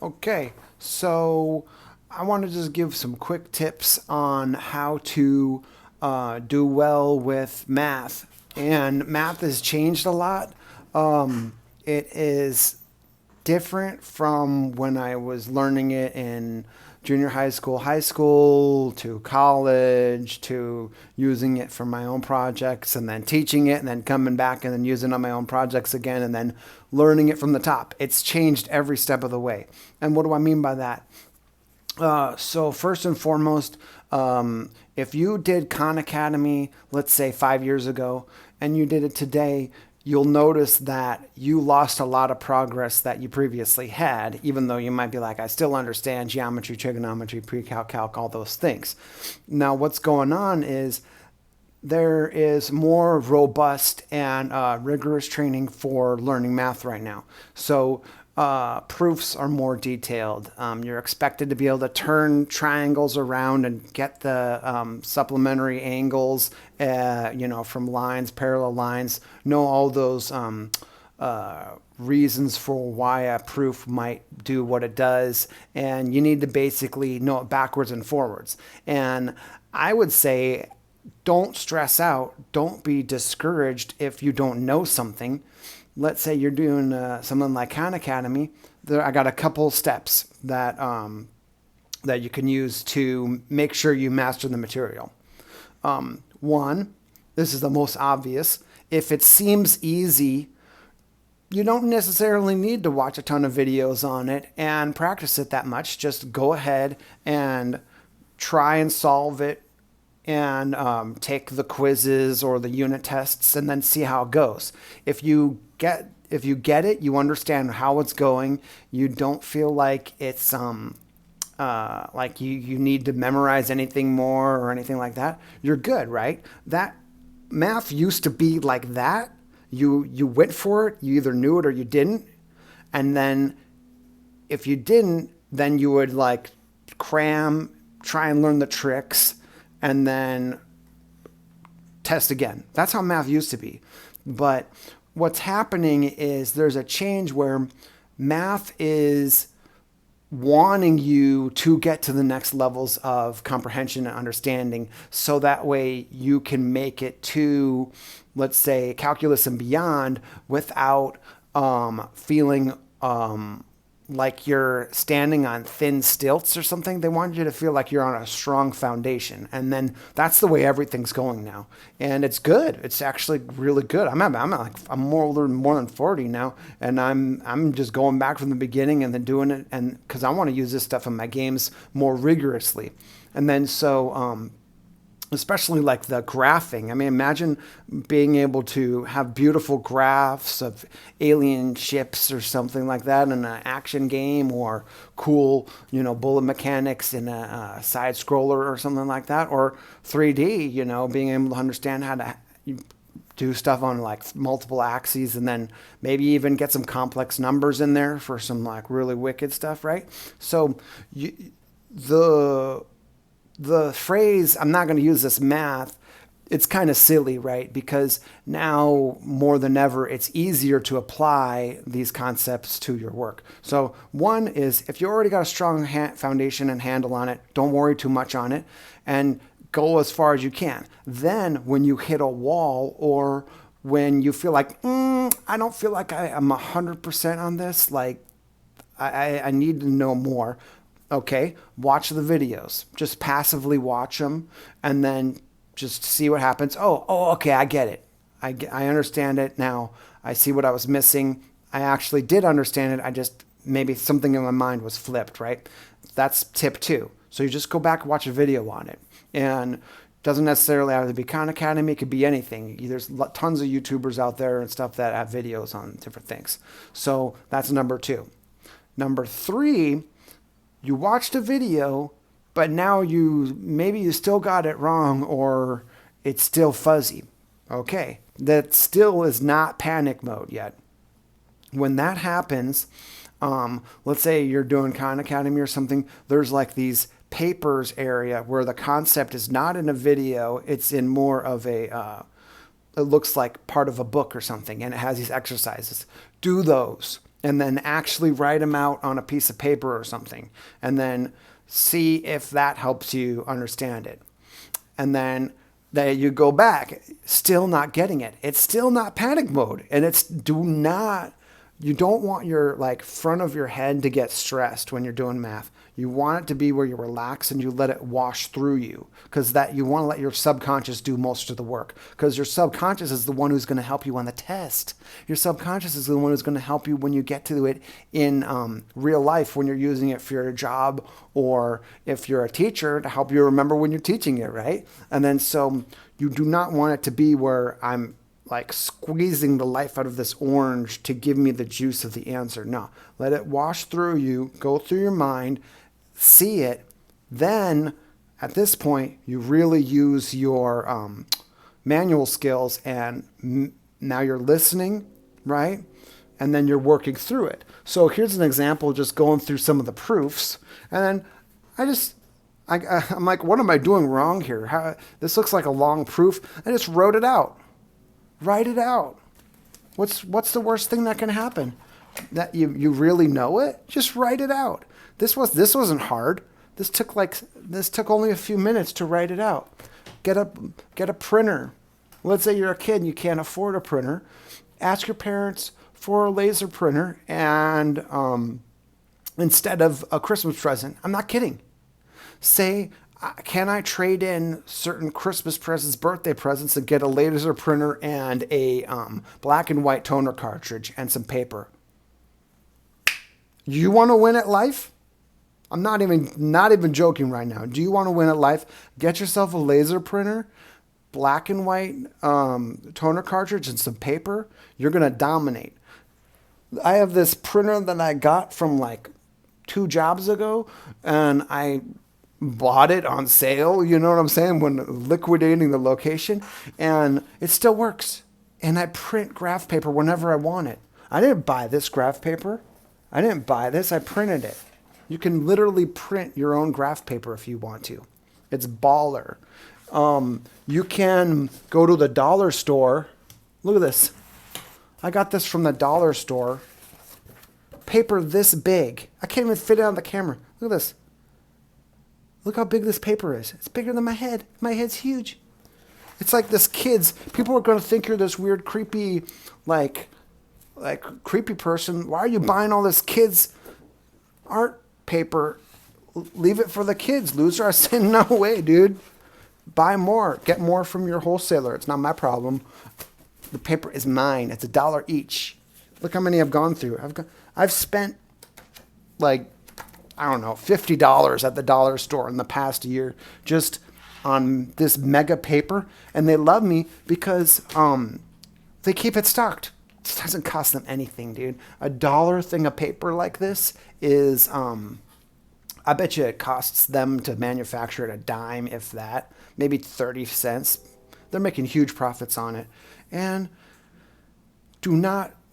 Okay, so I want to just give some quick tips on how to do well with math. And math has changed a lot. It is different from when I was learning it in junior high school to college, to using it for my own projects and then teaching it and then coming back and then using it on my own projects again and then learning it from the top. It's changed every step of the way. And what do I mean by that? So first and foremost, if you did Khan Academy, let's say 5 years ago, and you did it today, you'll notice that you lost a lot of progress that you previously had, even though you might be like, I still understand geometry, trigonometry, pre-calc, all those things. Now, what's going on is there is more robust and rigorous training for learning math right now. So proofs are more detailed. You're expected to be able to turn triangles around and get the supplementary angles, from lines, parallel lines, know all those reasons for why a proof might do what it does. And you need to basically know it backwards and forwards. And I would say, don't stress out. Don't be discouraged if you don't know something. Let's say you're doing something like Khan Academy. There, I got a couple steps that you can use to make sure you master the material. One, this is the most obvious. If it seems easy, you don't necessarily need to watch a ton of videos on it and practice it that much. Just go ahead and try and solve it and take the quizzes or the unit tests and then see how it goes. If you get it, you understand how it's going. You don't feel like it's like you need to memorize anything more or anything like that. You're good, right? That math used to be like that. You went for it. You either knew it or you didn't. And then if you didn't, then you would like cram, try and learn the tricks, and then test again. That's how math used to be. But what's happening is there's a change where math is wanting you to get to the next levels of comprehension and understanding so that way you can make it to, let's say, calculus and beyond without feeling like you're standing on thin stilts or something. They want you to feel like you're on a strong foundation. And then that's the way everything's going now. And it's good. It's actually really good. I'm more than 40 now, and I'm just going back from the beginning and then doing it, and because I want to use this stuff in my games more rigorously. And then especially like the graphing. I mean, imagine being able to have beautiful graphs of alien ships or something like that in an action game, or cool, bullet mechanics in a side scroller or something like that, or 3D, being able to understand how to do stuff on like multiple axes, and then maybe even get some complex numbers in there for some like really wicked stuff, right? So the phrase, I'm not going to use this math, it's kind of silly, right? Because now more than ever, it's easier to apply these concepts to your work. So one is, if you already got a strong foundation and handle on it, don't worry too much on it and go as far as you can. Then when you hit a wall, or when you feel like, I don't feel like I'm 100% on this, like I need to know more. Okay, watch the videos. Just passively watch them and then just see what happens. Okay, I get it. I understand it now. I see what I was missing. I actually did understand it. I just, maybe something in my mind was flipped, right? That's tip 2. So you just go back and watch a video on it. And doesn't necessarily have to be Khan Academy. It could be anything. There's tons of YouTubers out there and stuff that have videos on different things. So that's number 2. Number 3, you watched a video, but now maybe you still got it wrong, or it's still fuzzy. Okay, that still is not panic mode yet. When that happens, let's say you're doing Khan Academy or something, there's like these papers area where the concept is not in a video, it's in more of it looks like part of a book or something, and it has these exercises. Do those. and then actually write them out on a piece of paper or something, and then see if that helps you understand it. And then you go back, still not getting it. It's still not panic mode. And you don't want your like front of your head to get stressed when you're doing math. You want it to be where you relax and you let it wash through you, because that you want to let your subconscious do most of the work, because your subconscious is the one who's going to help you on the test. Your subconscious is the one who's going to help you when you get to it in real life, when you're using it for your job, or if you're a teacher, to help you remember when you're teaching it, right? And then so you do not want it to be where I'm like squeezing the life out of this orange to give me the juice of the answer. No, let it wash through you, go through your mind, see it. Then at this point, you really use your manual skills, and now you're listening, right? And then you're working through it. So here's an example, just going through some of the proofs. And then I'm like, what am I doing wrong here? This looks like a long proof. I just wrote it out. Write it out. What's the worst thing that can happen? That you really know it? Just write it out. This wasn't hard. This took only a few minutes to write it out. Get a printer. Let's say you're a kid and you can't afford a printer. Ask your parents for a laser printer, and instead of a Christmas present. I'm not kidding. Say, can I trade in certain Christmas presents, birthday presents, and get a laser printer and a black and white toner cartridge and some paper? You want to win at life? I'm not even joking right now. Do you want to win at life? Get yourself a laser printer, black and white toner cartridge, and some paper. You're going to dominate. I have this printer that I got from like 2 jobs ago, and I bought it on sale, you know what I'm saying, when liquidating the location, and it still works. And I print graph paper whenever I want it. I didn't buy this graph paper. I didn't buy this. I printed it. You can literally print your own graph paper if you want to. It's baller. You can go to the dollar store. Look at this. I got this from the dollar store. Paper this big. I can't even fit it on the camera. Look at this. Look how big this paper is. It's bigger than my head. My head's huge. It's like this kid's. People are going to think you're this weird, creepy, like creepy person. Why are you buying all this kids' art paper? Leave it for the kids, loser. I said, no way, dude. Buy more. Get more from your wholesaler. It's not my problem. The paper is mine. It's $1 each. Look how many I've gone through. I've spent like, I don't know, $50 at the dollar store in the past year just on this mega paper. And they love me because they keep it stocked. It doesn't cost them anything, dude. $1 thing of paper like this is, I bet you it costs them to manufacture it a dime, if that, maybe 30 cents. They're making huge profits on it. And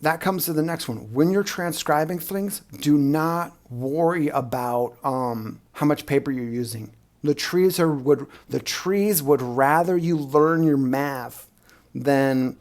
that comes to the next one. When you're transcribing things, do not worry about how much paper you're using. The trees would rather you learn your math than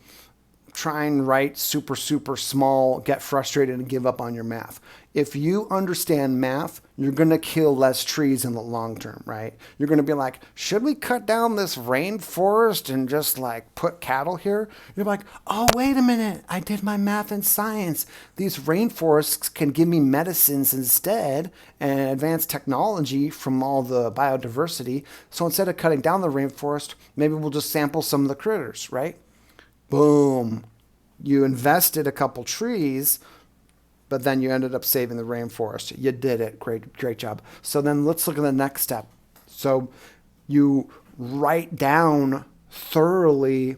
try and write super, super small, get frustrated, and give up on your math. If you understand math, you're going to kill less trees in the long term, right? You're going to be like, should we cut down this rainforest and just like put cattle here? You're like, oh, wait a minute. I did my math and science. These rainforests can give me medicines instead and advanced technology from all the biodiversity. So instead of cutting down the rainforest, maybe we'll just sample some of the critters, right? Boom. You invested a couple trees, but then you ended up saving the rainforest. You did it. Great job. So then let's look at the next step. So you write down thoroughly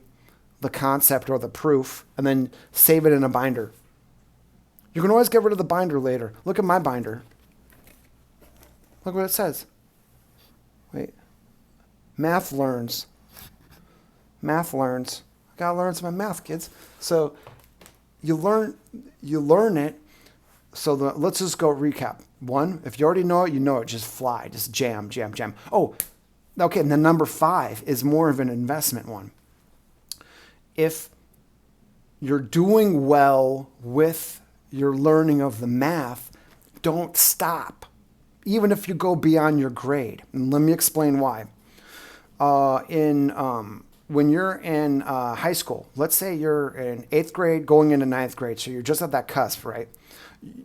the concept or the proof and then save it in a binder. You can always get rid of the binder later. Look at my binder. Look what it says. Wait. Math learns. Math learns. Gotta learn some math, kids. So you learn it. So let's just go recap. 1, if you already know it, you know it. Just fly, just jam. Oh, okay. And then number 5 is more of an investment one. If you're doing well with your learning of the math, don't stop, even if you go beyond your grade. And let me explain why. In When you're in high school, let's say you're in 8th grade going into 9th grade, so you're just at that cusp, right?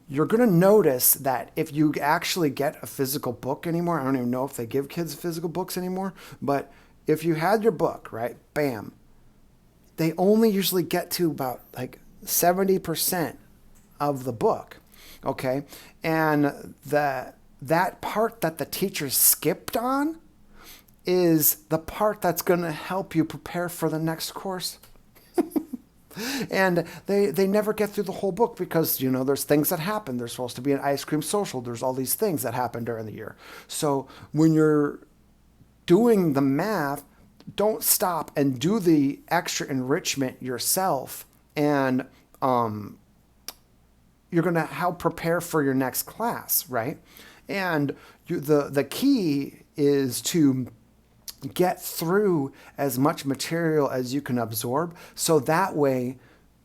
You're going to notice that if you actually get a physical book anymore, I don't even know if they give kids physical books anymore, but if you had your book, right, bam, they only usually get to about like 70% of the book, okay? And that part that the teacher skipped on is the part that's going to help you prepare for the next course. And they never get through the whole book because, there's things that happen. There's supposed to be an ice cream social. There's all these things that happen during the year. So when you're doing the math, don't stop and do the extra enrichment yourself. And you're going to help prepare for your next class, right? And the key is to get through as much material as you can absorb, so that way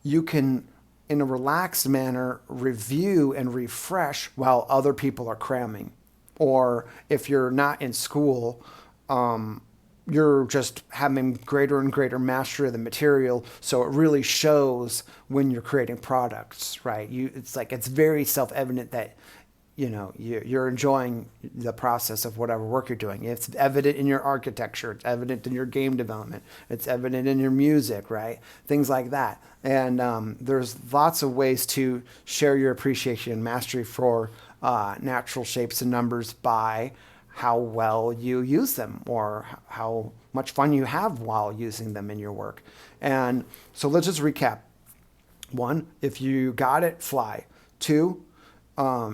you can, in a relaxed manner, review and refresh while other people are cramming. Or if you're not in school, you're just having greater and greater mastery of the material, so it really shows when you're creating products, right? It's very self-evident that you're enjoying the process of whatever work you're doing. It's evident in your architecture. It's evident in your game development. It's evident in your music, right? Things like that. And there's lots of ways to share your appreciation and mastery for natural shapes and numbers by how well you use them or how much fun you have while using them in your work. And so let's just recap. 1, if you got it, fly. 2,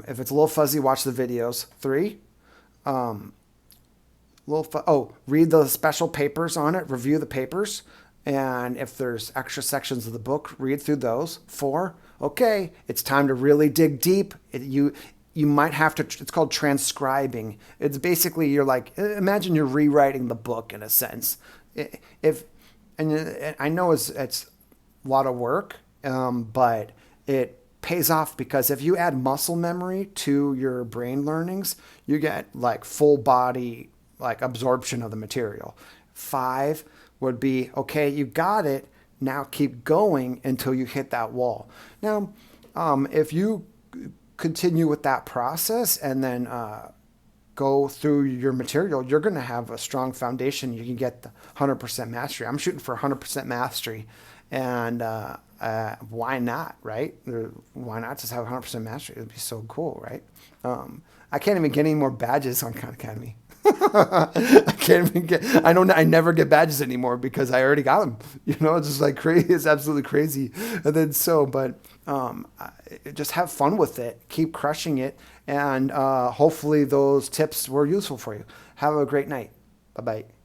if it's a little fuzzy, watch the videos. 3, read the special papers on it, review the papers. And if there's extra sections of the book, read through those. 4, okay, it's time to really dig deep. You might have to, it's called transcribing. It's basically, imagine you're rewriting the book in a sense. And I know it's a lot of work, but it pays off because if you add muscle memory to your brain learnings, you get full body absorption of the material. 5 would be, okay, you got it, now keep going until you hit that wall. Now, if you continue with that process and then go through your material, you're going to have a strong foundation. You can get the 100% mastery. I'm shooting for 100% mastery, and why not, right? Why not just have 100% mastery? It'd be so cool, right? I can't even get any more badges on Khan Academy. I can't even get. I never get badges anymore because I already got them. It's just crazy. It's absolutely crazy. And then just have fun with it. Keep crushing it, and hopefully those tips were useful for you. Have a great night. Bye bye.